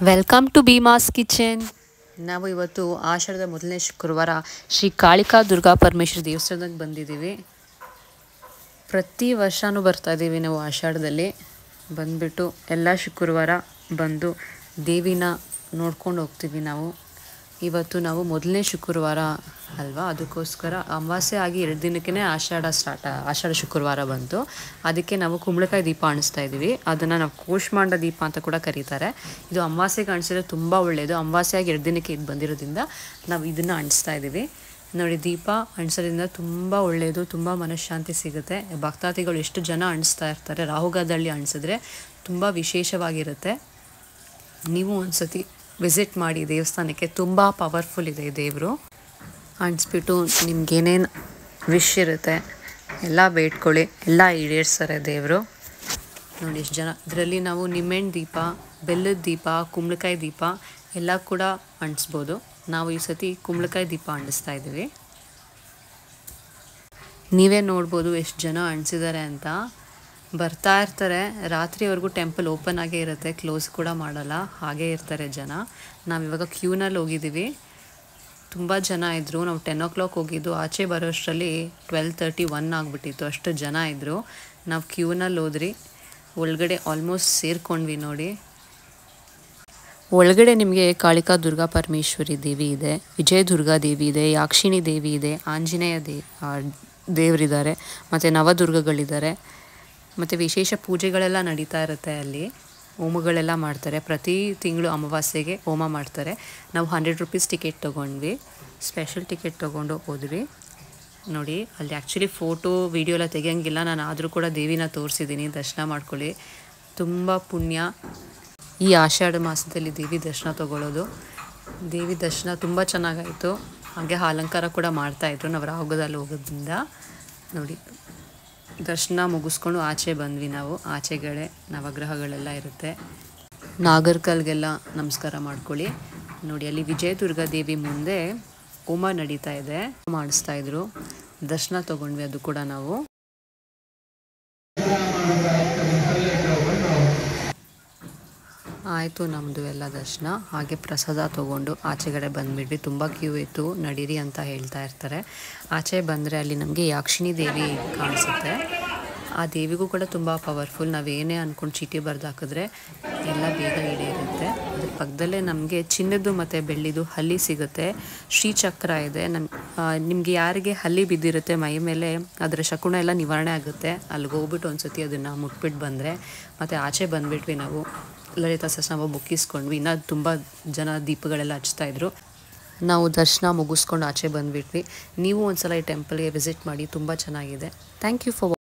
Welcome to Bheemas kitchen. ನಾವು ಇವತ್ತು ಆಷಾಢದ ಮೊದಲನೇ ಶುಕ್ರವಾರ ಶ್ರೀ ಕಾಳಿಕಾ ದುರ್ಗಾ ಪರಮೇಶ್ವರಿ ದೇವಸ್ಥಾನಕ್ಕೆ ಬಂದಿದ್ದೀವಿ. ಪ್ರತಿ ವರ್ಷವೂ ಬರ್ತಾ ಇದ್ದೀವಿ ನಾವು ಆಷಾಢದಲ್ಲಿ. ಬಂದುಬಿಟ್ಟು ಎಲ್ಲ ಶುಕ್ರವಾರ ಬಂದು ದೇವಿನ ನೋಡ್ಕೊಂಡು ಹೋಗ್ತೀವಿ ನಾವು. ಇವತ್ತು ನಾವು ಮೊದಲನೇ ಶುಕ್ರವಾರ ಅಲ್ವಾ, ಅದಕ್ಕೋಸ್ಕರ ಅಮಾವಾಸ್ಯೆ ಆಗಿ 2 ದಿನಕ್ಕೇ ಆಷಾಢ ಶುಕ್ರವಾರ ಬಂತು. ಅದಕ್ಕೆ ನಾವು ಕುಂಬಳಕಾಯಿ ದೀಪ ಅಣಿಸ್ತಾ ಇದ್ದೀವಿ. ಅದನ್ನು ನಾವು ಕೂಷ್ಮಾಂಡ ದೀಪ ಅಂತ ಕೂಡ ಕರೀತಾರೆ. ಇದು ಅಮಾವಾಸ್ಯೆಗೆ ಅಣಿಸಿದ್ರೆ ತುಂಬ ಒಳ್ಳೆಯದು. ಅಮಾವಾಸ್ಯೆ ಆಗಿ 2 ದಿನಕ್ಕೆ ಇದು ಬಂದಿರೋದ್ರಿಂದ ನಾವು ಇದನ್ನು ಅಣಿಸ್ತಾ ಇದ್ದೀವಿ. ನೋಡಿ, ದೀಪ ಅಣಿಸೋದ್ರಿಂದ ತುಂಬ ಒಳ್ಳೆಯದು, ತುಂಬ ಮನಃಶಾಂತಿ ಸಿಗುತ್ತೆ. ಭಕ್ತಾದಿಗಳು ಎಷ್ಟು ಜನ ಅಣಿಸ್ತಾ ಇರ್ತಾರೆ. ರಾಹುಗಾಲದಲ್ಲಿ ಅಣಿಸಿದ್ರೆ ತುಂಬ ವಿಶೇಷವಾಗಿರುತ್ತೆ. ನೀವು ಒಂದ್ಸತಿ ವಿಸಿಟ್ ಮಾಡಿ ದೇವಸ್ಥಾನಕ್ಕೆ. ತುಂಬ ಪವರ್ಫುಲ್ ಇದೆ ಈ ದೇವರು. ಅಣಿಸ್ಬಿಟ್ಟು ನಿಮ್ಗೇನೇನು ವಿಶ್ ಇರುತ್ತೆ ಎಲ್ಲ ಬೇಡ್ಕೊಳ್ಳಿ, ಎಲ್ಲ ಈಡೇರಿಸ್ತಾರೆ ದೇವರು. ನೋಡಿ ಎಷ್ಟು ಜನ. ಇದರಲ್ಲಿ ನಾವು ನಿಮ್ಮೆಣ್ಣೆ ದೀಪ, ಬೆಲ್ಲದ ದೀಪ, ಕುಂಬಳಕಾಯಿ ದೀಪ ಎಲ್ಲ ಕೂಡ ಅಂಟಿಸ್ಬೋದು. ನಾವು ಈ ಸತಿ ಕುಂಬಳಕಾಯಿ ದೀಪ ಅಂಟಿಸ್ತಾ ಇದ್ದೀವಿ. ನೀವೇ ನೋಡ್ಬೋದು ಎಷ್ಟು ಜನ ಅಂಟಿಸಿದ್ದಾರೆ ಅಂತ. ಬರ್ತಾ ಇರ್ತಾರೆ. ರಾತ್ರಿವರೆಗೂ ಟೆಂಪಲ್ ಓಪನ್ ಆಗೇ ಇರುತ್ತೆ, ಕ್ಲೋಸ್ ಕೂಡ ಮಾಡಲ್ಲ, ಹಾಗೇ ಇರ್ತಾರೆ ಜನ. ನಾವಿವಾಗ ಕ್ಯೂನಲ್ಲಿ ಹೋಗಿದ್ದೀವಿ. ತುಂಬ ಜನ ಇದ್ದರು. ನಾವು 10 o'clock ಹೋಗಿದ್ದು, ಆಚೆ ಬರೋಷ್ಟರಲ್ಲಿ 12:31 ಆಗಿಬಿಟ್ಟಿತ್ತು. ಅಷ್ಟು ಜನ ಇದ್ದರು. ನಾವು ಕ್ಯೂನಲ್ಲಿ ಹೋದ್ರಿ. ಒಳಗಡೆ ಆಲ್ಮೋಸ್ಟ್ ಸೇರ್ಕೊಂಡ್ವಿ. ನೋಡಿ, ಒಳಗಡೆ ನಿಮಗೆ ಕಾಳಿಕಾ ದುರ್ಗಾ ಪರಮೇಶ್ವರಿ ದೇವಿ ಇದೆ, ವಿಜಯ ದುರ್ಗಾ ದೇವಿ ಇದೆ, ಯಾಕ್ಷಿಣಿ ದೇವಿ ಇದೆ, ಆಂಜನೇಯ ದೇವರಿದ್ದಾರೆ, ಮತ್ತು ನವದುರ್ಗಗಳಿದ್ದಾರೆ. ಮತ್ತು ವಿಶೇಷ ಪೂಜೆಗಳೆಲ್ಲ ನಡೀತಾ ಇರುತ್ತೆ. ಅಲ್ಲಿ ಹೋಮಗಳೆಲ್ಲ ಮಾಡ್ತಾರೆ. ಪ್ರತಿ ತಿಂಗಳು ಅಮಾವಾಸ್ಯೆಗೆ ಹೋಮ ಮಾಡ್ತಾರೆ. ನಾವು 100 rupees ಟಿಕೆಟ್ ತೊಗೊಂಡ್ವಿ. ಸ್ಪೆಷಲ್ ಟಿಕೆಟ್ ತೊಗೊಂಡು ಹೋದ್ವಿ. ನೋಡಿ, ಅಲ್ಲಿ ಆ್ಯಕ್ಚುಲಿ ಫೋಟೋ ವಿಡಿಯೋ ಎಲ್ಲ ತೆಗಿಯೋಂಗಿಲ್ಲ. ನಾನು ಆದರೂ ಕೂಡ ದೇವಿನ ತೋರಿಸಿದ್ದೀನಿ. ದರ್ಶನ ಮಾಡ್ಕೊಳ್ಳಿ, ತುಂಬ ಪುಣ್ಯ ಈ ಆಷಾಢ ಮಾಸದಲ್ಲಿ ದೇವಿ ದರ್ಶನ ತೊಗೊಳ್ಳೋದು. ದೇವಿ ದರ್ಶನ ತುಂಬ ಚೆನ್ನಾಗಾಯಿತು. ಹಾಗೆ ಅಲಂಕಾರ ಕೂಡ ಮಾಡ್ತಾಯಿದ್ರು ನಾವು ರಾಹುಗಾಲದಲ್ಲಿ ಹೋಗೋದ್ರಿಂದ. ನೋಡಿ, ದರ್ಶನ ಮುಗಿಸ್ಕೊಂಡು ಆಚೆ ಬಂದ್ವಿ ನಾವು. ಆಚೆಗಡೆ ನವಗ್ರಹಗಳೆಲ್ಲ ಇರುತ್ತೆ. ನಾಗರ್ಕಲ್ಗೆಲ್ಲ ನಮಸ್ಕಾರ ಮಾಡ್ಕೊಳ್ಳಿ. ನೋಡಿ, ಅಲ್ಲಿ ವಿಜಯ ದುರ್ಗಾ ದೇವಿ ಮುಂದೆ ಹೋಮ ನಡೀತಾ ಇದೆ, ಮಾಡಿಸ್ತಾಯಿದ್ರು. ದರ್ಶನ ತೊಗೊಂಡ್ವಿ ಅದು ಕೂಡ ನಾವು. ಆಯಿತು ನಮ್ಮದು ಎಲ್ಲ ದರ್ಶನ. ಹಾಗೆ ಪ್ರಸಾದ ತೊಗೊಂಡು ಆಚೆಗಡೆ ಬಂದುಬಿಟ್ವಿ. ತುಂಬ ಕ್ಯೂ ಇತ್ತು, ನಡೀರಿ ಅಂತ ಹೇಳ್ತಾ ಇರ್ತಾರೆ. ಆಚೆ ಬಂದರೆ ಅಲ್ಲಿ ನಮಗೆ ಯಾಕ್ಷಿಣಿ ದೇವಿ ಕಾಣಿಸುತ್ತೆ. ಆ ದೇವಿಗೂ ಕೂಡ ತುಂಬ ಪವರ್ಫುಲ್. ನಾವೇನೇ ಅಂದ್ಕೊಂಡು ಚೀಟಿ ಬರೆದು ಹಾಕಿದ್ರೆ ಎಲ್ಲ ಬೇಗ ಈಡೇರುತ್ತೆ. ಅದ್ರ ಪಕ್ಕದಲ್ಲೇ ನಮಗೆ ಚಿನ್ನದ್ದು ಮತ್ತು ಬೆಳ್ಳಿದು ಹಲ್ಲಿ ಸಿಗುತ್ತೆ. ಶ್ರೀಚಕ್ರ ಇದೆ. ನಿಮಗೆ ಯಾರಿಗೆ ಹಲ್ಲಿ ಬಿದ್ದಿರುತ್ತೆ ಮೈ ಮೇಲೆ, ಅದರ ಶಕುನ ಎಲ್ಲ ನಿವಾರಣೆ ಆಗುತ್ತೆ. ಅಲ್ಲಿಗೆ ಹೋಗ್ಬಿಟ್ಟು ಒಂದು ಸತಿ ಅದನ್ನು ಮುಟ್ಬಿಟ್ಟು ಬಂದರೆ. ಮತ್ತು ಆಚೆ ಬಂದುಬಿಟ್ವಿ ನಾವು. ಲಲಿತಾ ಸಹಸ್ರನಾಮ ಬುಕ್ಕಿಸ್ಕೊಂಡ್ವಿ. ಇನ್ನೂ ತುಂಬ ಜನ ದೀಪಗಳೆಲ್ಲ ಹಚ್ತಾಯಿದ್ರು. ನಾವು ದರ್ಶನ ಮುಗಿಸ್ಕೊಂಡು ಆಚೆ ಬಂದುಬಿಟ್ವಿ. ನೀವು ಒಂದ್ಸಲ ಈ ಟೆಂಪಲ್ಗೆ ವಿಸಿಟ್ ಮಾಡಿ, ತುಂಬ ಚೆನ್ನಾಗಿದೆ. Thank you for